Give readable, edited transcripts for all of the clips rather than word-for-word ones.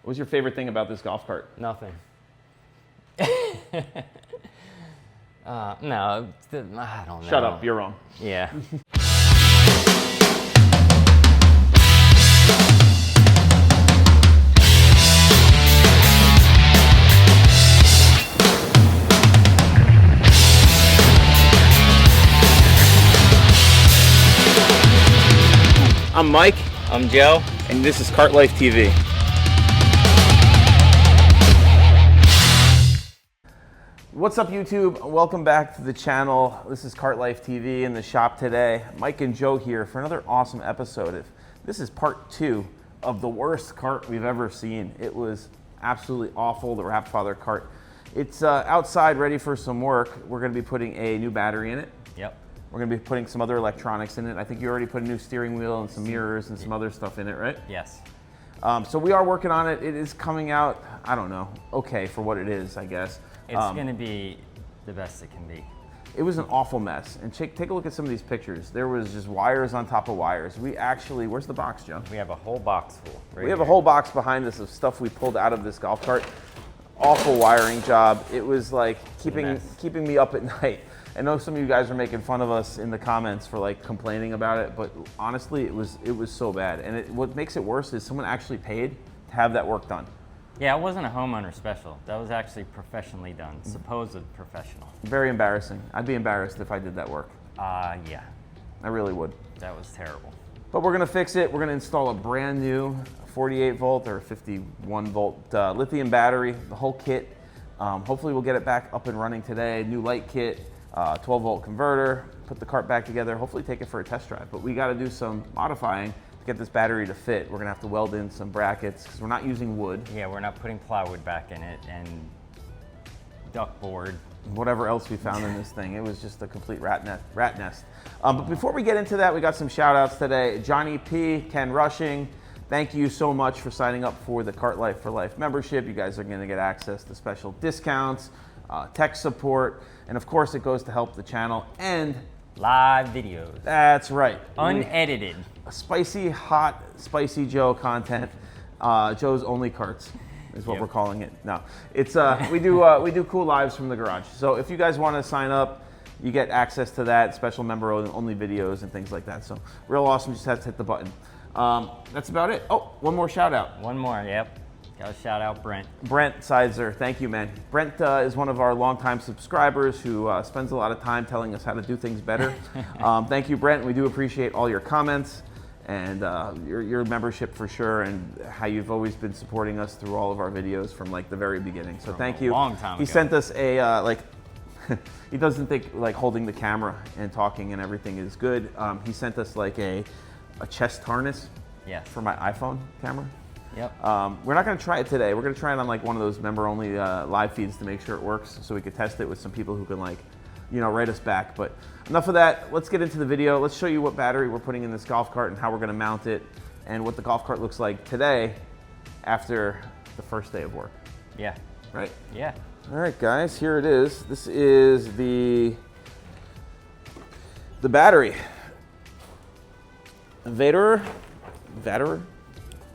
What's your favorite thing about this golf cart? Nothing. No, I don't know. Shut up, you're wrong. Yeah. I'm Mike. I'm Joe. And this is Cart Life TV. What's up, YouTube? Welcome back to the channel. This is Cart Life TV in the shop today. Mike and Joe here for another awesome episode. This is part 2 of the worst cart we've ever seen. It was absolutely awful, the Wrapfather cart. It's outside ready for some work. We're gonna be putting a new battery in it. Yep. We're gonna be putting some other electronics in it. I think you already put a new steering wheel and some mirrors and some other stuff in it, right? Yes. So we are working on it. It is coming out, I don't know, okay for what it is, I guess. It's gonna be the best it can be. It was an awful mess. And take a look at some of these pictures. There was just wires on top of wires. We actually, where's the box, Joe? We have a whole box full. We have a whole box behind us of stuff we pulled out of this golf cart. Awful wiring job. It was like keeping me up at night. I know some of you guys are making fun of us in the comments for like complaining about it, but honestly, it was so bad. And what makes it worse is someone actually paid to have that work done. Yeah, it wasn't a homeowner special. That was actually professionally done, supposed professional. Very embarrassing. I'd be embarrassed if I did that work. Yeah. I really would. That was terrible. But we're gonna fix it. We're gonna install a brand new 48 volt or 51 volt lithium battery, the whole kit. Hopefully we'll get it back up and running today. New light kit. 12 volt converter, put the cart back together, hopefully take it for a test drive. But we gotta do some modifying to get this battery to fit. We're gonna have to weld in some brackets because we're not using wood. Yeah, we're not putting plywood back in it and duck board. Whatever else we found in this thing. It was just a complete rat nest. But before we get into that, we got some shout outs today. Johnny P, Ken Rushing, thank you so much for signing up for the Cart Life for Life membership. You guys are gonna get access to special discounts, tech support, and of course it goes to help the channel and live videos. That's right. Unedited. Spicy, hot, spicy Joe content. Joe's Only Carts is what we're calling it. No, it's we do cool lives from the garage. So if you guys want to sign up, you get access to that, special member only videos and things like that. So real awesome. Just have to hit the button. That's about it. Oh, one more shout out. One more. Yep. Gotta shout out Brent. Brent Sizer, thank you, man. Brent is one of our longtime subscribers who spends a lot of time telling us how to do things better. Thank you, Brent. We do appreciate all your comments and your membership for sure, and how you've always been supporting us through all of our videos from like the very beginning. So thank you. Long time ago. He sent us a he doesn't think like holding the camera and talking and everything is good. He sent us like a chest harness for my iPhone camera. Yep. We're not going to try it today. We're going to try it on like one of those member-only live feeds to make sure it works, so we could test it with some people who can like, write us back. But enough of that. Let's get into the video. Let's show you what battery we're putting in this golf cart and how we're going to mount it, and what the golf cart looks like today after the first day of work. Yeah. Right? Yeah. All right, guys. Here it is. This is the battery. Vatrer.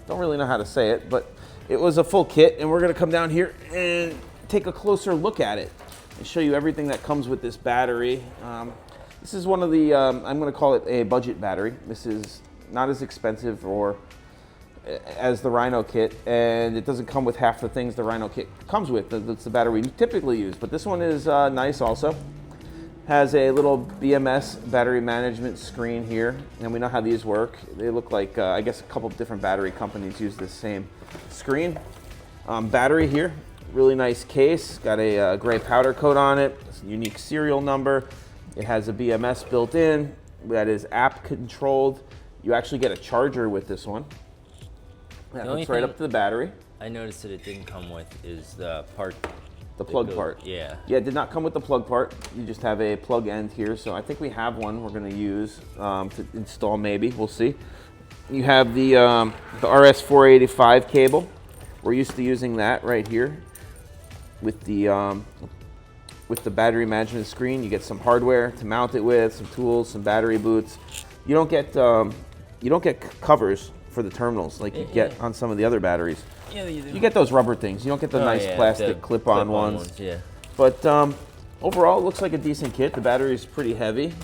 Don't really know how to say it, but it was a full kit, and we're gonna come down here and take a closer look at it and show you everything that comes with this battery. This is one of the, I'm gonna call it a budget battery. This is not as expensive as the Rhino kit, and it doesn't come with half the things the Rhino kit comes with. That's the battery we typically use, but this one is nice also. Has a little BMS battery management screen here, and we know how these work. They look like, I guess a couple of different battery companies use this same screen. Battery here, really nice case. Got a gray powder coat on it. It's a unique serial number. It has a BMS built in that is app controlled. You actually get a charger with this one. That hooks right up to the battery. I noticed that it didn't come with is the part. The plug part. Yeah. Yeah, it did not come with the plug part. You just have a plug end here. So I think we have one we're going to use to install maybe. We'll see. You have the RS485 cable. We're used to using that right here with the battery management screen. You get some hardware to mount it with, some tools, some battery boots. You don't get covers for the terminals like you get on some of the other batteries. Yeah, you do. You get those rubber things. You don't get the nice plastic clip-on ones. Yeah. But overall, it looks like a decent kit. The battery is pretty heavy.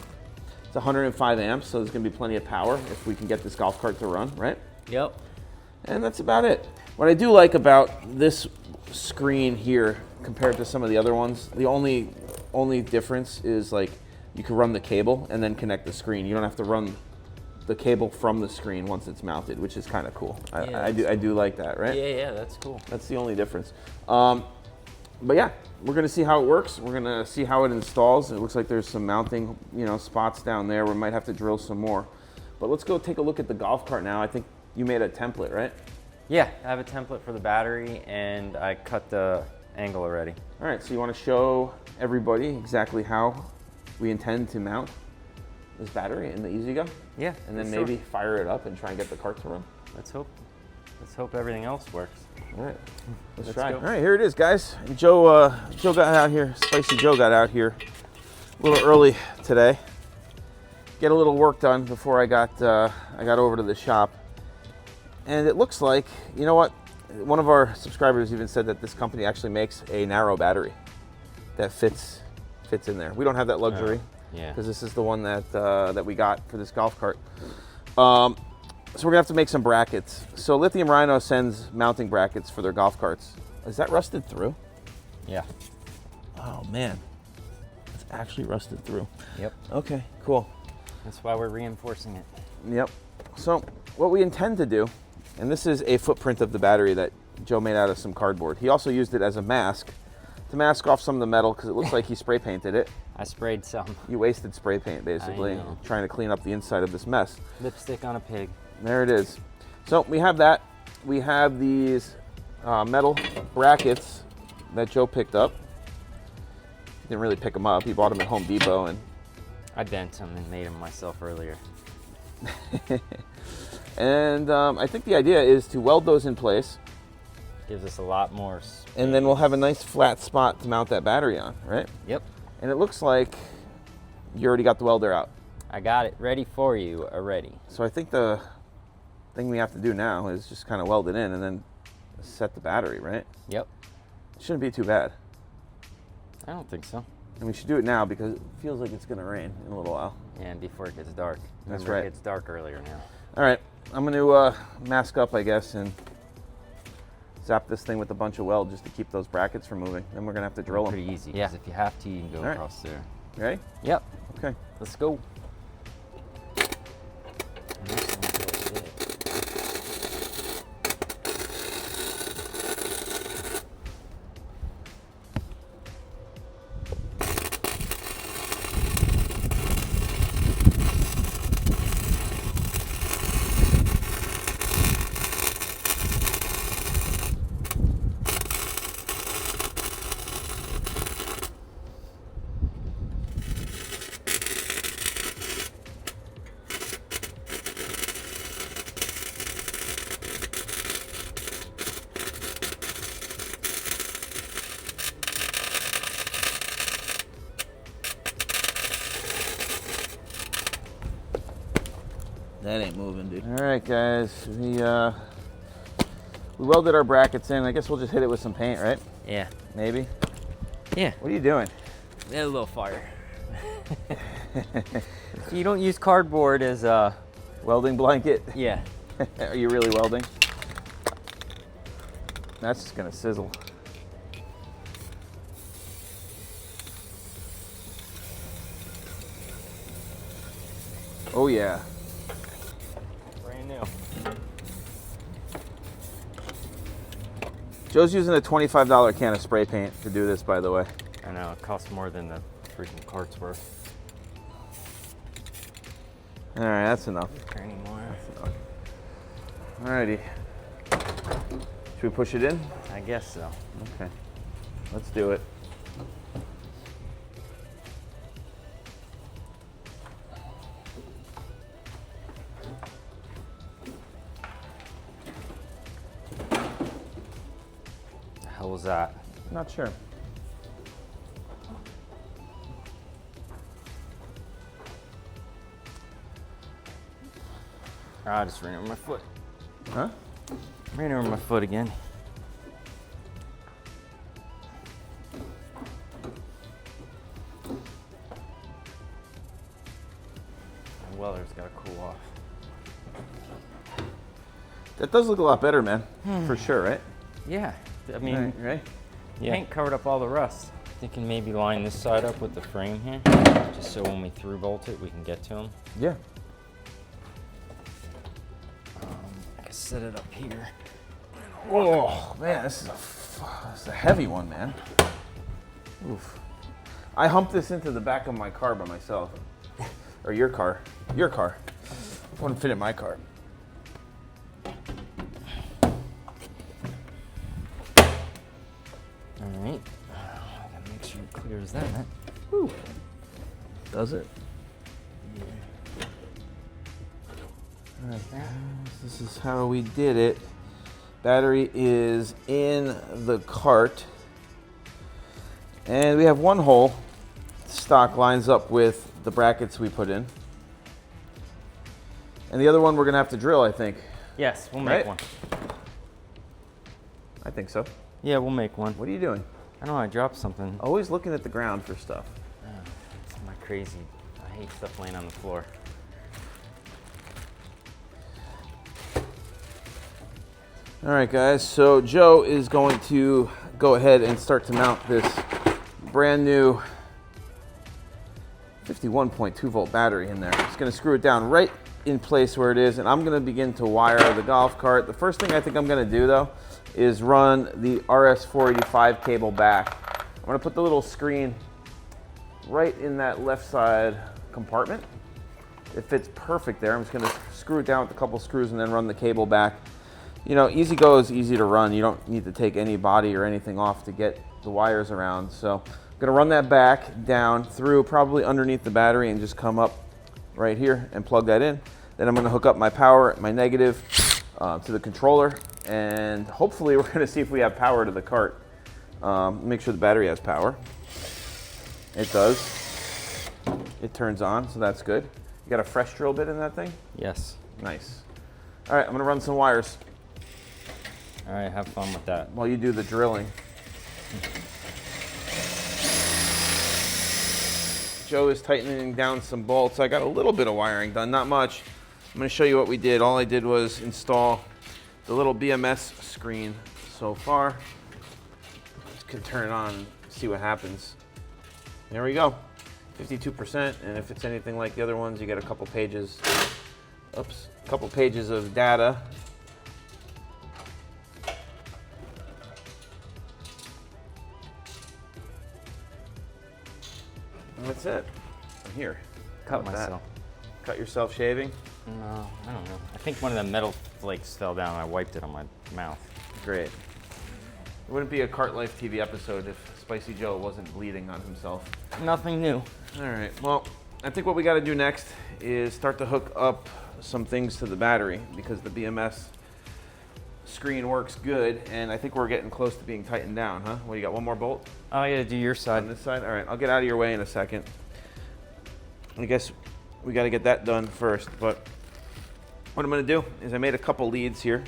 It's 105 amps, so there's going to be plenty of power if we can get this golf cart to run, right? Yep. And that's about it. What I do like about this screen here compared to some of the other ones, the only difference is like you can run the cable and then connect the screen. You don't have to run the cable from the screen once it's mounted, which is kind of cool. I do like that, right? Yeah, that's cool. That's the only difference. But yeah, we're gonna see how it works. We're gonna see how it installs. It looks like there's some mounting, spots down there. We might have to drill some more. But let's go take a look at the golf cart now. I think you made a template, right? Yeah, I have a template for the battery and I cut the angle already. All right, so you want to show everybody exactly how we intend to mount this battery in the EasyGo? Yeah. And then sure. maybe fire it up and try and get the cart to run? Let's hope everything else works. All right, let's Let's try. go. All right, here it is, guys. Joe got out here, Spicy Joe got out here a little early today. Get a little work done before I got over to the shop. And it looks like, you know what? One of our subscribers even said that this company actually makes a narrow battery that fits in there. We don't have that luxury. Yeah. Because this is the one that we got for this golf cart. So we're gonna have to make some brackets. So Lithium Rhino sends mounting brackets for their golf carts. Is that rusted through? Yeah. Oh man, it's actually rusted through. Yep. Okay, cool. That's why we're reinforcing it. Yep. So what we intend to do, and this is a footprint of the battery that Joe made out of some cardboard. He also used it as a mask to mask off some of the metal because it looks like he spray painted it. I sprayed some. You wasted spray paint basically, I know. trying to clean up the inside of this mess. Lipstick on a pig. There it is. So we have that. We have these metal brackets that Joe picked up. Didn't really pick them up. He bought them at Home Depot, and I bent them and made them myself earlier. and I think the idea is to weld those in place, Gives us a lot more space. and then we'll have a nice flat spot to mount that battery on, right? Yep. And it looks like you already got the welder out. I got it ready for you already. So I think the thing we have to do now is just kind of weld it in and then set the battery, right? Yep. Shouldn't be too bad. I don't think so. And we should do it now because it feels like it's gonna rain in a little while. And before it gets dark. That's Remember, right. It gets dark earlier now. All right, I'm gonna mask up, I guess, and zap this thing with a bunch of weld just to keep those brackets from moving. Then we're gonna have to drill them. Pretty easy. Yeah. If you have to, you can go All right. across there. You ready? Yep. Okay. Let's go. That ain't moving, dude. All right, guys, we welded our brackets in. I guess we'll just hit it with some paint, right? Yeah. Maybe. Yeah. What are you doing? A little fire. So you don't use cardboard as a... Welding blanket? Yeah. Are you really welding? That's just gonna sizzle. Oh yeah. Brand new. Joe's using a $25 can of spray paint to do this, by the way. I know, it costs more than the freaking cart's worth. All right, that's enough. Anymore. Alrighty. Should we push it in? I guess so. Okay. Let's do it. The hell was that? Not sure. I just ran over my foot. Huh? Ran over my foot again. My welder's got to cool off. That does look a lot better, man. For sure, right? Yeah, I mean, Right? paint covered up all the rust. Thinking maybe line this side up with the frame here, just so when we through bolt it, we can get to them. Yeah. I can set it up here. Oh, man, this is a heavy one, man. Oof. I humped this into the back of my car by myself. Or your car. Your car. It wouldn't fit in my car. Alright. I gotta make sure it clears that. Whew. Does it? All right, this is how we did it. Battery is in the cart. And we have one hole. Stock lines up with the brackets we put in. And the other one we're gonna have to drill, I think. Yes, we'll make Right? one. I think so. Yeah, we'll make one. What are you doing? I know I dropped something. Always looking at the ground for stuff. It's my crazy. I hate stuff laying on the floor. All right, guys, so Joe is going to go ahead and start to mount this brand new 51.2 volt battery in there. He's going to screw it down right in place where it is, and I'm going to begin to wire the golf cart. The first thing I think I'm going to do, though, is run the RS485 cable back. I'm going to put the little screen right in that left side compartment. It fits perfect there. I'm just going to screw it down with a couple screws and then run the cable back. You know, easy go is easy to run. You don't need to take any body or anything off to get the wires around. So I'm gonna run that back down through probably underneath the battery and just come up right here and plug that in. Then I'm gonna hook up my power, my negative to the controller, and hopefully we're gonna see if we have power to the cart. Make sure the battery has power. It does. It turns on, so that's good. You got a fresh drill bit in that thing? Yes. Nice. All right, I'm gonna run some wires All right, have fun with that. while you do the drilling. Joe is tightening down some bolts. I got a little bit of wiring done, not much. I'm gonna show you what we did. All I did was install the little BMS screen so far. Just can turn it on and see what happens. There we go, 52%, and if it's anything like the other ones, you get a couple pages, a couple pages of data. And that's it. Here. How Cut about that? myself. Cut yourself shaving? No, I don't know. I think one of the metal flakes fell down and I wiped it on my mouth. Great. It wouldn't be a Cart Life TV episode if Spicy Joe wasn't bleeding on himself. Nothing new. All right, well, I think what we got to do next is start to hook up some things to the battery because the BMS screen works good, and I think we're getting close to being tightened down, huh? What, you got one more bolt Oh, I gotta do your on side. this side? All right, I'll get out of your way in a second. I guess we got to get that done first, but what I'm going to do is I made a couple leads here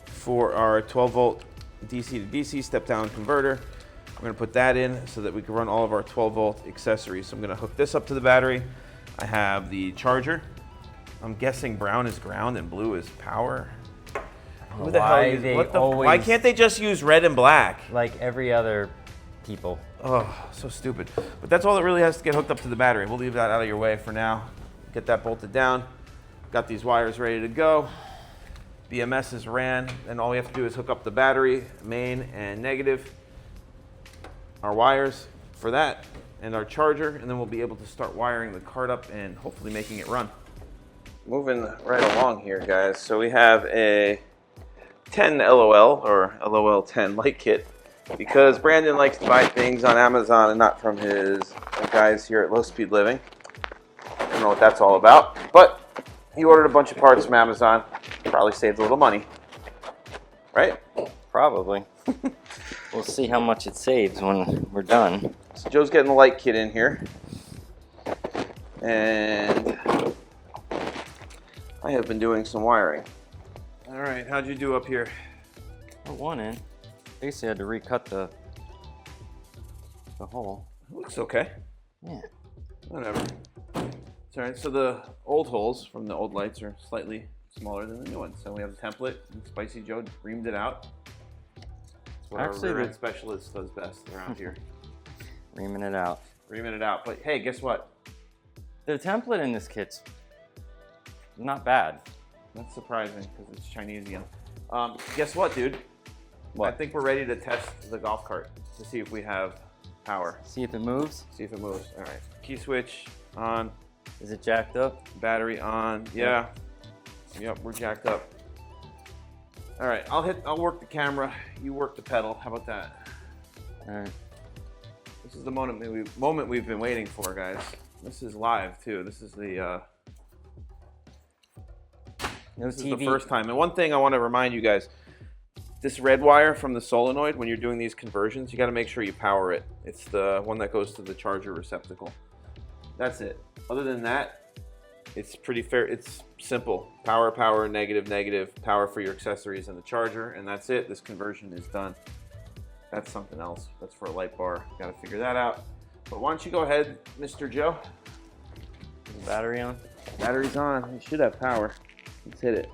for our 12 volt DC to DC step down converter. I'm going to put that in so that we can run all of our 12 volt accessories. So I'm going to hook this up to the battery. I have the charger. I'm guessing brown is ground and blue is power. Who the hell uses, why can't they just use red and black? Like every other people. Oh, so stupid. But that's all that really has to get hooked up to the battery. We'll leave that out of your way for now. Get that bolted down. Got these wires ready to go. BMS is ran, and all we have to do is hook up the battery, main and negative, our wires for that, and our charger, and then we'll be able to start wiring the cart up and hopefully making it run. Moving right along here, guys. So we have a 10 LOL, or LOL 10 light kit, because Brandon likes to buy things on Amazon and not from his guys here at Low Speed Living. I don't know what that's all about, but he ordered a bunch of parts from Amazon. Probably saved a little money, right? Probably. We'll see how much it saves when we're done. So Joe's getting the light kit in here, and I have been doing some wiring. All All right, how'd you do up here? Put one in. Basically, I had to recut the hole. Looks okay. Yeah. Whatever. It's all right. So the old holes from the old lights are slightly smaller than the new ones. So we have the template, and Spicy Joe reamed it out. That's what Actually, our rear end specialist does best around here. Reaming it out. Reaming it out. But hey, guess what? The template in this kit's not bad. That's surprising because it's Chinesian. Guess what, dude? What? I think we're ready to test the golf cart to see if we have power. See if it moves. See if it moves. All right. Key switch on. Is it jacked up? Battery on. Yeah. Yep, we're jacked up. All right. I'll work the camera. You work the pedal. How about that? All right. This is the moment we've been waiting for, guys. This is live too. This is the. This is the first time. And one thing I want to remind you guys, this red wire from the solenoid, when you're doing these conversions, you got to make sure you power it. It's the one that goes to the charger receptacle. That's it. Other than that, it's pretty fair. It's simple. Power, power, negative, negative, power for your accessories and the charger, and that's it. This conversion is done. That's something else. That's for a light bar. Got to figure that out. But why don't you go ahead, Mr. Joe? Is the battery on? Battery's on. You should have power. Let's hit it.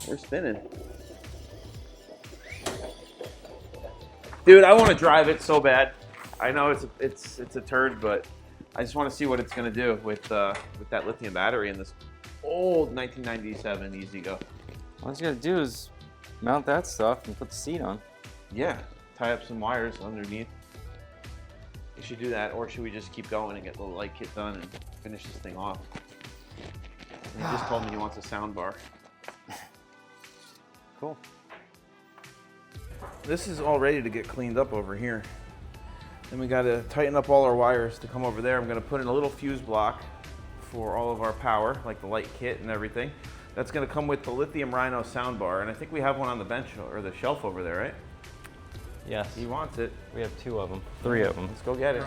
We're spinning. Dude, I want to drive it so bad. I know it's a turd, but I just want to see what it's going to do with that lithium battery in this old 1997 E-Z-Go. All you gotta do is mount that stuff and put the seat on. Yeah, tie up some wires underneath. We should do that, or should we just keep going and get the light kit done and finish this thing off? He just told me he wants a sound bar. Cool. This is all ready to get cleaned up over here. Then we got to tighten up all our wires to come over there. I'm going to put in a little fuse block for all of our power, like the light kit and everything. That's going to come with the Lithium Rhino sound bar, and I think we have one on the bench or the shelf over there, right? Yes. He wants it. We have 2 of them. 3 of them. Let's go get it.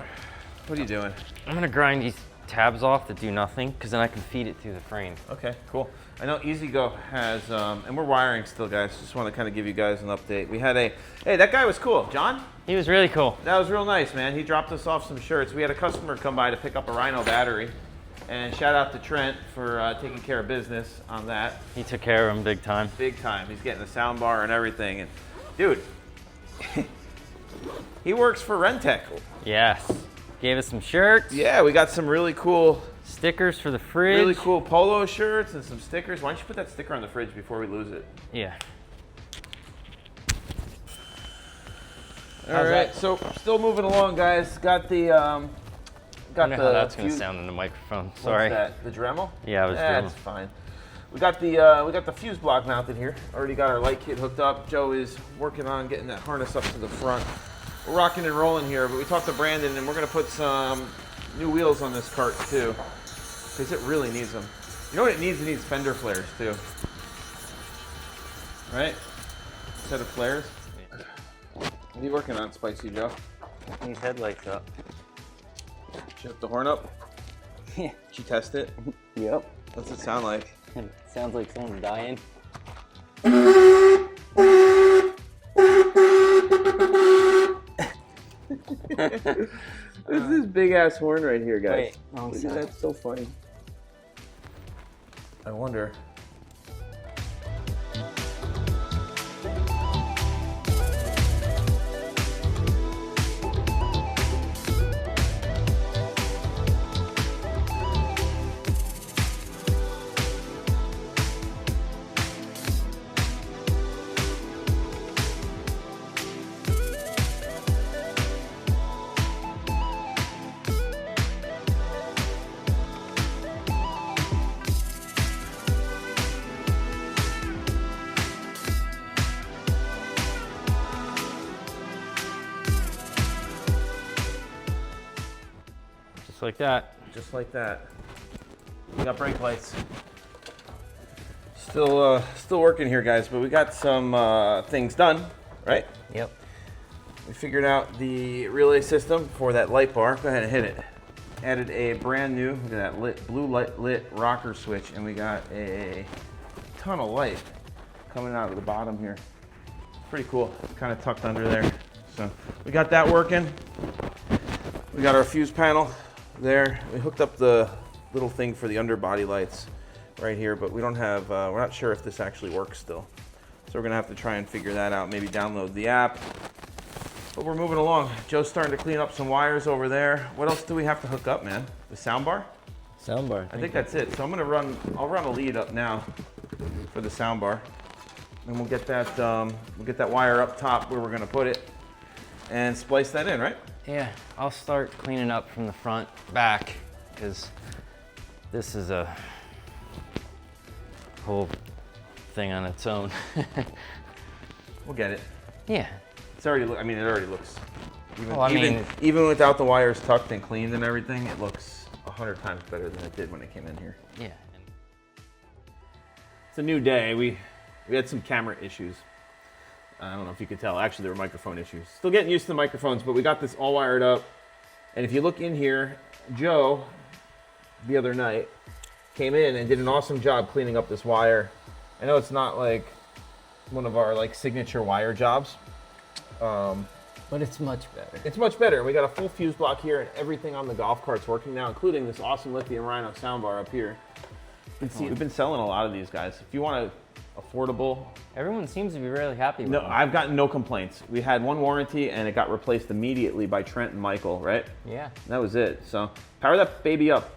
What are you doing? I'm gonna grind these tabs off that do nothing, because then I can feed it through the frame. Okay, cool. I know E-Z-Go has, and we're wiring still, guys. Just want to kind of give you guys an update. We had hey, that guy was cool. John? He was really cool. That was real nice, man. He dropped us off some shirts. We had a customer come by to pick up a Rhino battery. And shout out to Trent for taking care of business on that. He took care of him big time. Big time. He's getting the sound bar and everything. And dude, he works for Rentec. Yes. Gave us some shirts. Yeah, we got some really cool stickers for the fridge. Really cool polo shirts and some stickers. Why don't you put that sticker on the fridge before we lose it? Yeah. All right, so still moving along, guys. Got the I wonder how that's gonna sound in the microphone. Sorry. What's that? The Dremel? Yeah, it was Dremel. That's fine. We got the fuse block mounted here. Already got our light kit hooked up. Joe is working on getting that harness up to the front. We're rocking and rolling here, but we talked to Brandon and we're gonna put some new wheels on this cart too, because it really needs them. You know what it needs? It needs fender flares too. Right? A set of flares. What are you working on, Spicy Joe? These headlights up. Did you have the horn up? Yeah. Did you test it? Yep. What's it sound like? It sounds like someone's dying. This is this big ass horn right here, guys. Wait, wrong side. That's so funny. I wonder. Just like that. Just like that. We got brake lights. Still working here, guys, but we got some things done, right? Yep. We figured out the relay system for that light bar. Go ahead and hit it. added a brand new, look at that, blue lit rocker switch, and we got a ton of light coming out of the bottom here. Pretty cool, kind of tucked under there. So we got that working. We got our fuse panel there. We hooked up the little thing for the underbody lights right here, but we don't have, we're not sure if this actually works still. So we're gonna have to try and figure that out, maybe download the app. But we're moving along. Joe's starting to clean up some wires over there. What else do we have to hook up, man? The soundbar? Soundbar. I think that's it. So I'll run a lead up now for the soundbar. And we'll get that wire up top where we're gonna put it and splice that in, right? Yeah, I'll start cleaning up from the front, back, because this is a whole thing on its own. We'll get it. Yeah. It's already, it already looks, Well, even without the wires tucked and cleaned and everything, it looks 100 times better than it did when it came in here. Yeah. It's a new day. We had some camera issues. I don't know if you could tell. Actually, there were microphone issues. Still getting used to the microphones, but we got this all wired up. And if you look in here, Joe, the other night, came in and did an awesome job cleaning up this wire. I know it's not like one of our like signature wire jobs. But it's much better. It's much better. We got a full fuse block here and everything on the golf cart's working now, including this awesome Lithium Rhino soundbar up here. We've been selling a lot of these guys. If you want a affordable. Everyone seems to be really happy with them. I've gotten no complaints. We had one warranty and it got replaced immediately by Trent and Michael, right? Yeah. That was it. So power that baby up.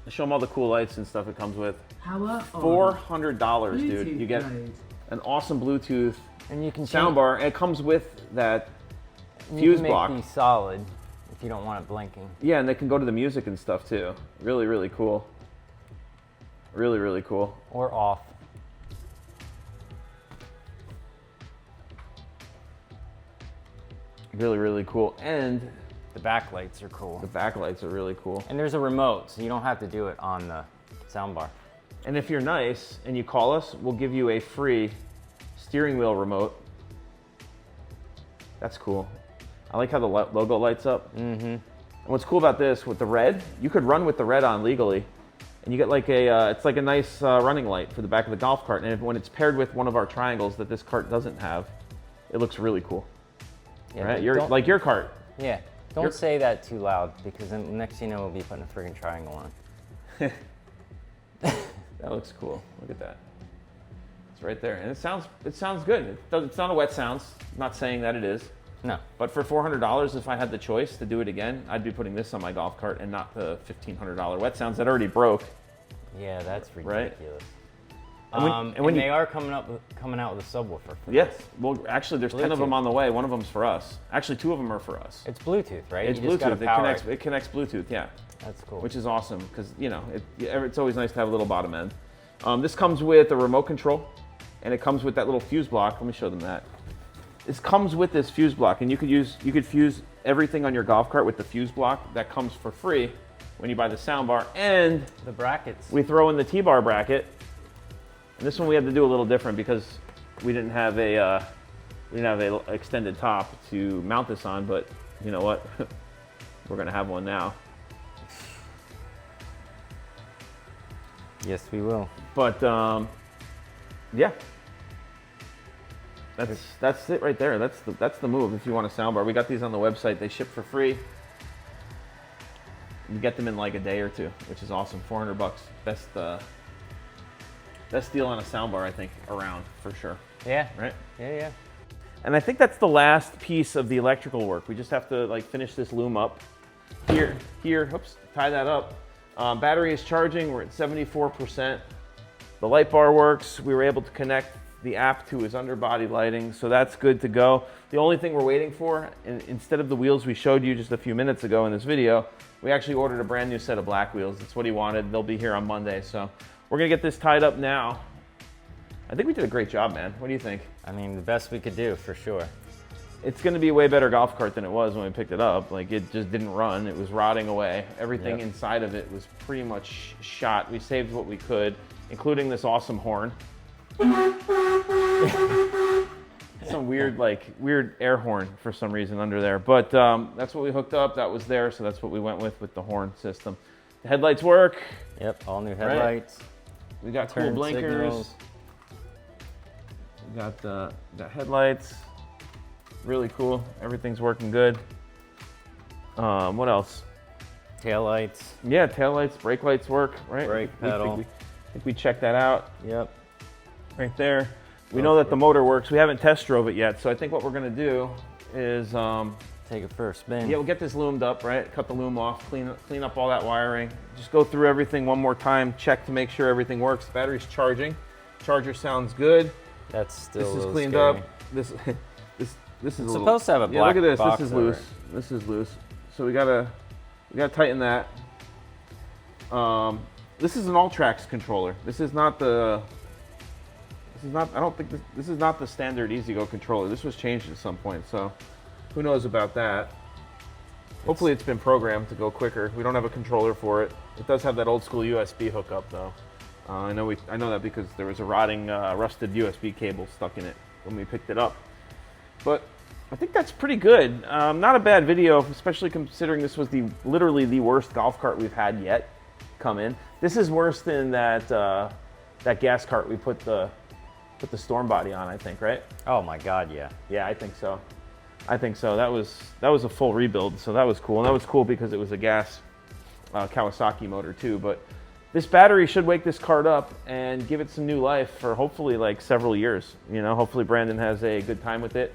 Show them all the cool lights and stuff it comes with. Power $400, dude. You get an awesome Bluetooth and you can soundbar, and it comes with that you fuse can block. make these solid if you don't want it blinking. Yeah, and they can go to the music and stuff too. Really, really cool. Really, really cool. Or off. Really, really cool. And the backlights are cool. The backlights are really cool. And there's a remote, so you don't have to do it on the soundbar. And if you're nice and you call us, we'll give you a free steering wheel remote. That's cool. I like how the logo lights up. Mm-hmm. And what's cool about this, with the red, you could run with the red on legally. And you get like it's like a nice running light for the back of the golf cart. And when it's paired with one of our triangles that this cart doesn't have, it looks really cool. Yeah, right? Like your cart. Yeah. Don't say that too loud, because then next thing you know, we'll be putting a friggin' triangle on. That looks cool. Look at that. It's right there, and it sounds good. It's not a wet sounds. I'm not saying that it is. No. But for $400, if I had the choice to do it again, I'd be putting this on my golf cart and not the $1,500 wet sounds that already broke. Yeah, that's Right? ridiculous. And they are coming out with a subwoofer. For yes. Well, actually, there's 10 of them Bluetooth. on the way. One of them's for us. Actually, 2 of them are for us. It's Bluetooth, right? It's You just gotta Bluetooth. power It connects Bluetooth. Yeah. That's cool. Which is awesome because it's always nice to have a little bottom end. This comes with a remote control, and it comes with that little fuse block. Let me show them that. This comes with this fuse block, and you could fuse everything on your golf cart with the fuse block. That comes for free when you buy the soundbar, and the brackets. we throw in the T-bar bracket. And this one we had to do a little different because we didn't have a extended top to mount this on. But you know what? We're gonna have one now. Yes, we will. But yeah, that's it right there. That's the move. If you want a soundbar, we got these on the website. They ship for free. You get them in like a day or two, which is awesome. $400, best deal on a soundbar I think around for sure. Yeah. Right. Yeah. And I think that's the last piece of the electrical work. We just have to like finish this loom up. Here. Oops. Tie that up. Battery is charging. We're at 74%. The light bar works. We were able to connect the app to his underbody lighting, so that's good to go. The only thing we're waiting for, instead of the wheels we showed you just a few minutes ago in this video, we actually ordered a brand new set of black wheels. That's what he wanted. They'll be here on Monday, so we're gonna get this tied up now. I think we did a great job, man. What do you think? I mean, the best we could do, for sure. It's gonna be a way better golf cart than it was when we picked it up. Like, it just didn't run. It was rotting away. Everything inside of it was pretty much shot. We saved what we could, including this awesome horn. some weird, weird air horn for some reason under there. But that's what we hooked up. That was there, so that's what we went with the horn system. The headlights work. Yep, all new headlights. Right. We got cool Turn blinkers. signals. We got headlights. Really cool. Everything's working good. What else? Taillights. Yeah, taillights, brake lights work, right? Brake pedal. I think we checked that out. Yep. Right there. We know that the motor works. We haven't test drove it yet, so I think what we're gonna do is take it for a spin. yeah, we'll get this loomed up, right? Cut the loom off, clean up all that wiring. Just go through everything one more time, check to make sure everything works. The battery's charging. Charger sounds good. That's still This a is cleaned scary. up. This is It's a little, supposed to have a yeah, black look at this. box This is over loose. it. This is loose. So we gotta tighten that. This is an All-Trax controller. This is not the. This is not. I don't think this is not the standard EasyGo controller. This was changed at some point. So, who knows about that? Hopefully, it's been programmed to go quicker. We don't have a controller for it. It does have that old school USB hookup though. I know that because there was a rotting, rusted USB cable stuck in it when we picked it up. But I think that's pretty good. Not a bad video, especially considering this was literally the worst golf cart we've had yet come in. This is worse than that gas cart we put the storm body on, I think, right? Oh my God, yeah. Yeah, I think so. I think so. That was a full rebuild, so that was cool. And that was cool because it was a gas Kawasaki motor too. But this battery should wake this cart up and give it some new life for hopefully like several years. You know, hopefully Brandon has a good time with it.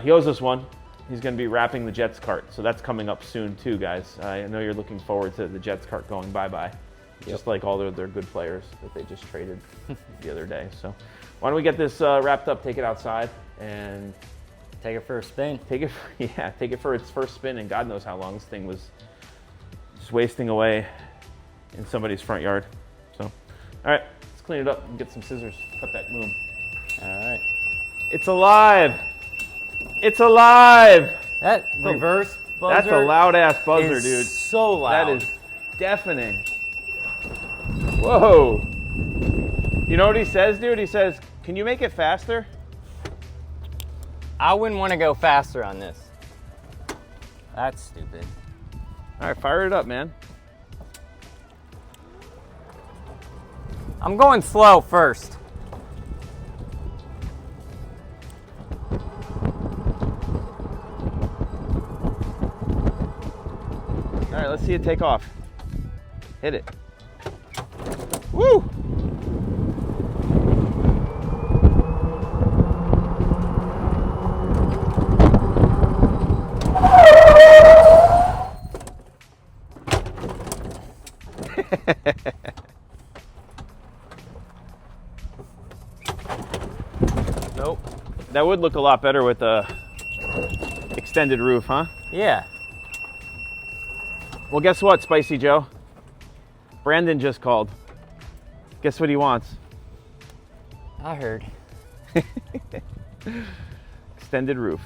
He owes us one. He's going to be wrapping the Jets cart, so that's coming up soon too, guys. I know you're looking forward to the Jets cart going bye-bye, just like all their good players that they just traded the other day. So why don't we get this wrapped up, take it outside, and take it for a spin. Take it for its first spin, and God knows how long this thing was just wasting away in somebody's front yard. So, all right, let's clean it up and get some scissors, cut that loom. All right. It's alive. It's alive! That reverse buzzer. That's a loud ass buzzer, is dude. So loud. That is deafening. Whoa. You know what he says, dude? He says, "Can you make it faster?" I wouldn't want to go faster on this. That's stupid. All right, fire it up, man. I'm going slow first. All right, let's see it take off. Hit it. Woo! Nope. That would look a lot better with a extended roof, huh? Yeah. Well, guess what, Spicy Joe? Brandon just called. Guess what he wants? I heard. Extended roof.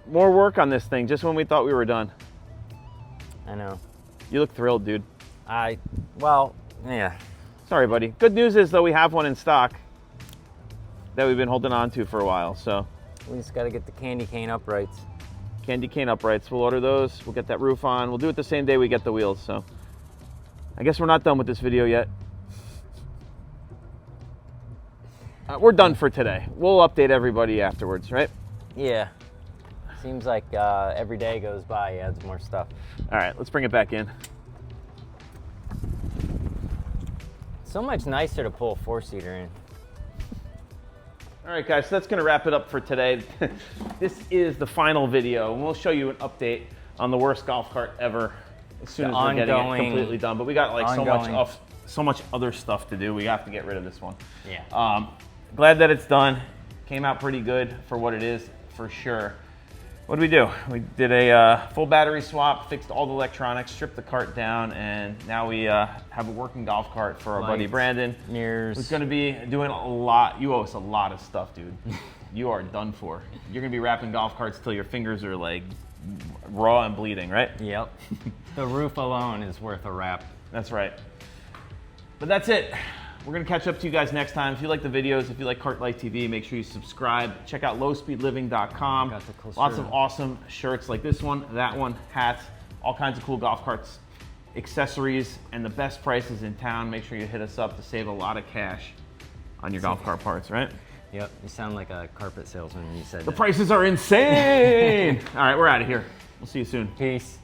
More work on this thing just when we thought we were done. I know. You look thrilled, dude. Well, yeah. Sorry, buddy. Good news is, though, we have one in stock that we've been holding on to for a while, so. We just got to get the candy cane uprights. Candy cane uprights. We'll order those. We'll get that roof on. We'll do it the same day we get the wheels, so. I guess we're not done with this video yet. We're done for today. We'll update everybody afterwards, right? Yeah. Seems like every day goes by, he adds more stuff. All right, let's bring it back in. So much nicer to pull a four-seater in. All right, guys, so that's going to wrap it up for today. This is the final video, and we'll show you an update on the worst golf cart ever as soon as we're getting it completely done. But we got like so much other stuff to do. We have to get rid of this one. Yeah. Glad that it's done. Came out pretty good for what it is, for sure. What did we do? We did a full battery swap, fixed all the electronics, stripped the cart down, and now we have a working golf cart for our buddy Brandon. Mirrors. Who's going to be doing a lot. You owe us a lot of stuff, dude. You are done for. You're going to be wrapping golf carts till your fingers are like raw and bleeding, right? Yep. The roof alone is worth a wrap. That's right. But that's it. we're gonna catch up to you guys next time. If you like the videos, if you like Kart Life TV, make sure you subscribe. Check out lowspeedliving.com. Got the cool Lots shirt. of awesome shirts like this one, that one, hats, all kinds of cool golf carts, accessories, and the best prices in town. Make sure you hit us up to save a lot of cash on your golf cart parts, right? Yep, you sound like a carpet salesman when you said The that. prices are insane. All right, we're out of here. We'll see you soon. Peace.